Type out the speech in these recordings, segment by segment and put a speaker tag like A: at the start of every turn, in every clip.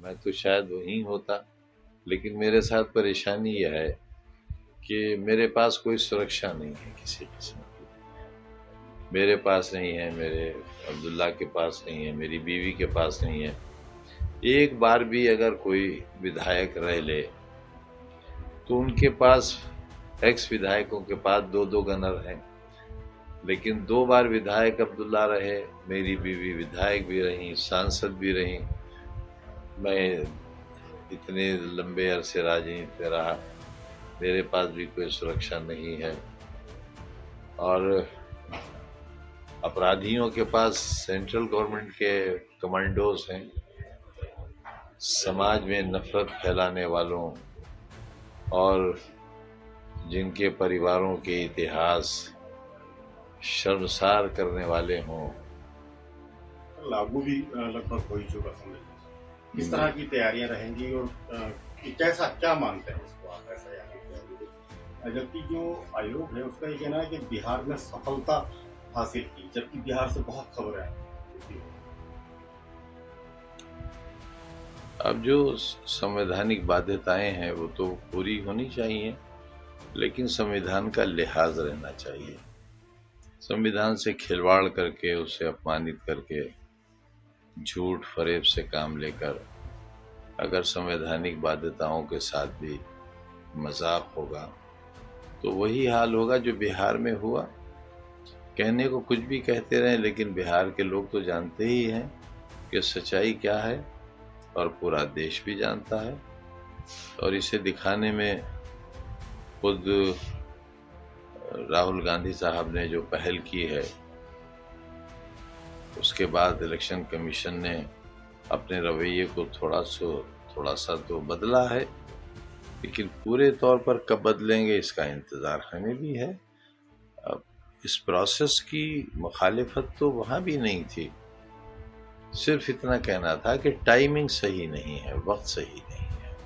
A: मैं तो शायद वहीं होता, लेकिन मेरे साथ परेशानी यह है कि मेरे पास कोई सुरक्षा नहीं है किसी किस्म की। मेरे पास नहीं है, मेरे अब्दुल्ला के पास नहीं है, मेरी बीवी के पास नहीं है। एक बार भी अगर कोई विधायक रह ले तो उनके पास, एक्स विधायकों के पास दो दो गनर हैं, लेकिन 2 बार विधायक अब्दुल्ला रहे, मेरी बीवी विधायक भी रही, सांसद भी रही। मैं इतने लंबे अरसे राजनीति में रहा, मेरे पास भी कोई सुरक्षा नहीं है। और अपराधियों के पास सेंट्रल गवर्नमेंट के कमांडोज हैं, समाज में नफरत फैलाने वालों और जिनके परिवारों के इतिहास शर्मसार करने वाले हों।
B: लागू भी लगभग हो ही चुका समझ। किस तरह की तैयारियां रहेंगी और कैसा क्या मानते हैं उसको आप, ऐसा जबकि जो आयोग है उसका ये कहना है कि बिहार में सफलता हासिल की, जबकि बिहार से बहुत खबरें हैं।
A: अब जो संवैधानिक बाध्यताएं हैं वो तो पूरी होनी चाहिए, लेकिन संविधान का लिहाज रहना चाहिए। संविधान से खिलवाड़ करके, उसे अपमानित करके, झूठ फरेब से काम लेकर अगर संवैधानिक बाध्यताओं के साथ भी मजाक होगा तो वही हाल होगा जो बिहार में हुआ। कहने को कुछ भी कहते रहें, लेकिन बिहार के लोग तो जानते ही हैं कि सच्चाई क्या है, और पूरा देश भी जानता है। और इसे दिखाने में खुद राहुल गांधी साहब ने जो पहल की है, उसके बाद इलेक्शन कमीशन ने अपने रवैये को थोड़ा सा तो बदला है, लेकिन पूरे तौर पर कब बदलेंगे इसका इंतज़ार हमें भी है। अब इस प्रोसेस की मुखालिफत तो वहाँ भी नहीं थी, सिर्फ इतना कहना था कि टाइमिंग सही नहीं है, वक्त सही नहीं है।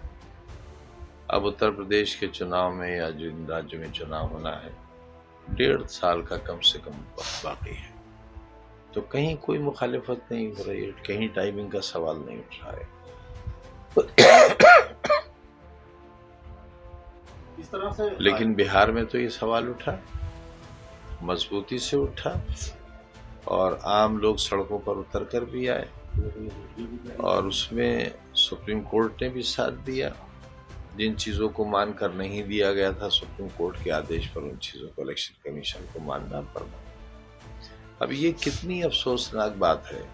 A: अब उत्तर प्रदेश के चुनाव में या जिन राज्यों में चुनाव होना है, 1.5 साल का कम से कम वक्त बाकी है, तो कहीं कोई मुखालिफत नहीं हो रही है, कहीं टाइमिंग का सवाल नहीं उठ रहा है।
B: इस तरह से
A: लेकिन बिहार में तो ये सवाल उठा, मजबूती से उठा, और आम लोग सड़कों पर उतर कर भी आए, और उसमें सुप्रीम कोर्ट ने भी साथ दिया। जिन चीज़ों को मानकर नहीं दिया गया था सुप्रीम कोर्ट के आदेश पर, उन चीज़ों को इलेक्शन कमीशन को मानना पड़ा। अब ये कितनी अफसोसनाक बात है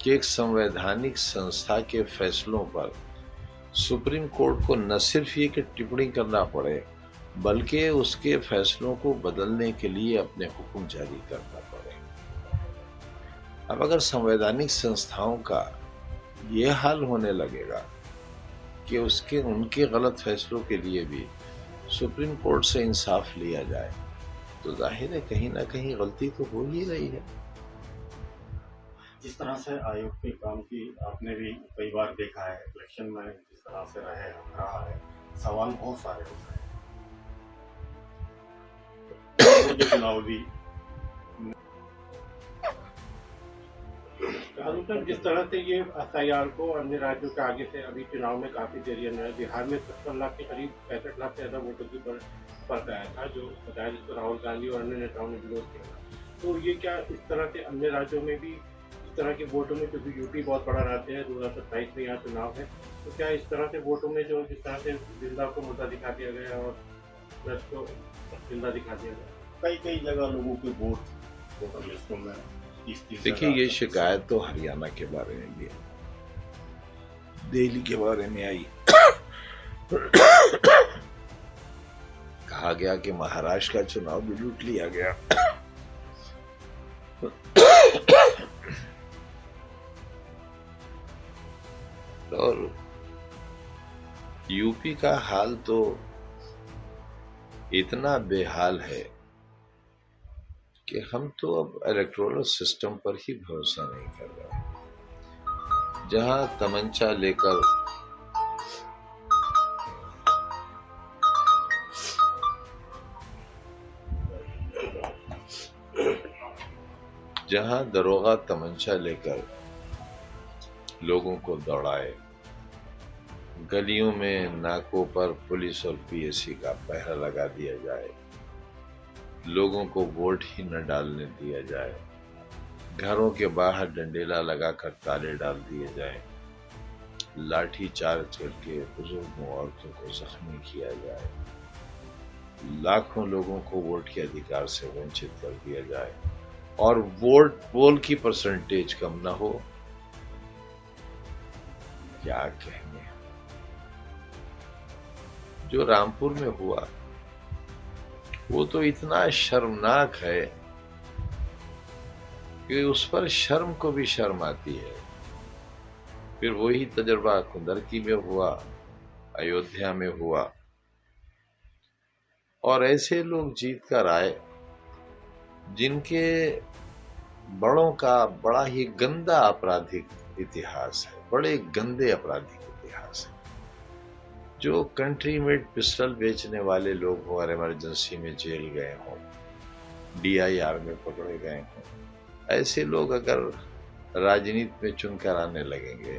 A: कि एक संवैधानिक संस्था के फैसलों पर सुप्रीम कोर्ट को न सिर्फ ये कि टिप्पणी करना पड़े, बल्कि उसके फैसलों को बदलने के लिए अपने हुक्म जारी करना पड़े। अब अगर संवैधानिक संस्थाओं का ये हाल होने लगेगा कि उनके गलत फैसलों के लिए भी सुप्रीम कोर्ट से इंसाफ लिया जाए, तो जाहिर है कहीं ना कहीं गलती तो हो ही रही है।
B: जिस तरह से आयोग के काम की आपने भी कई बार देखा है, इलेक्शन में जिस तरह से रहा है, सवाल बहुत सारे होते हैं। चुनाव भी
C: जिस तरह से ये SIR को अन्य राज्यों के आगे से अभी चुनाव में काफी देरी है, बिहार में 70 लाख के करीब 65 लाख से ज्यादा वोटों की फर्क आया था, जो बताया जिसको राहुल गांधी और अन्य नेताओं ने विरोध किया था। तो ये क्या इस तरह से अन्य राज्यों में भी इस तरह के वोटों में, क्योंकि यूपी बहुत बड़ा राज्य है, 2027 में यहाँ चुनाव है, तो क्या इस तरह से वोटों में जो जिस तरह से जिंदा को मुद्दा दिखा दिया गया और प्रेस को जिंदा दिखा दिया गया,
B: कई जगह लोगों के वोटर लिस्टों में।
A: देखिए, ये शिकायत तो हरियाणा के बारे में भी है, दिल्ली के बारे में आई। कहा गया कि महाराष्ट्र का चुनाव भी लूट लिया गया। और यूपी का हाल तो इतना बेहाल है कि हम तो अब इलेक्टोरल सिस्टम पर ही भरोसा नहीं कर रहे। जहां तमंचा लेकर दरोगा तमंचा लेकर लोगों को दौड़ाए, गलियों में नाकों पर पुलिस और पीएसी का पहरा लगा दिया जाए, लोगों को वोट ही न डालने दिया जाए, घरों के बाहर डंडेला लगाकर ताले डाल दिए जाएं, लाठी चार्ज करके बुजुर्गों औरतों को जख्मी किया जाए, लाखों लोगों को वोट के अधिकार से वंचित कर दिया जाए और वोट पोल की परसेंटेज कम ना हो, क्या कहेंगे। जो रामपुर में हुआ वो तो इतना शर्मनाक है कि उस पर शर्म को भी शर्म आती है। फिर वही तजुर्बा कुंदरकी में हुआ, अयोध्या में हुआ, और ऐसे लोग जीत कर आए जिनके बड़ों का बड़ा ही गंदा आपराधिक इतिहास है, बड़े गंदे आपराधिक इतिहास है। जो कंट्री मेड पिस्टल बेचने वाले लोग हो और इमरजेंसी में जेल गए हों, DIR में पकड़े गए हों, ऐसे लोग अगर राजनीति में चुनकर आने लगेंगे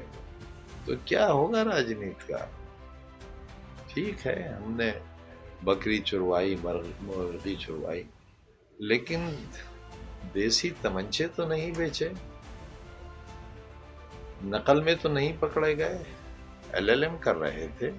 A: तो क्या होगा राजनीति का। ठीक है, हमने बकरी चुरवाई, मुर्गी चुरवाई, लेकिन देसी तमंचे तो नहीं बेचे, नकल में तो नहीं पकड़े गए, LLM कर रहे थे।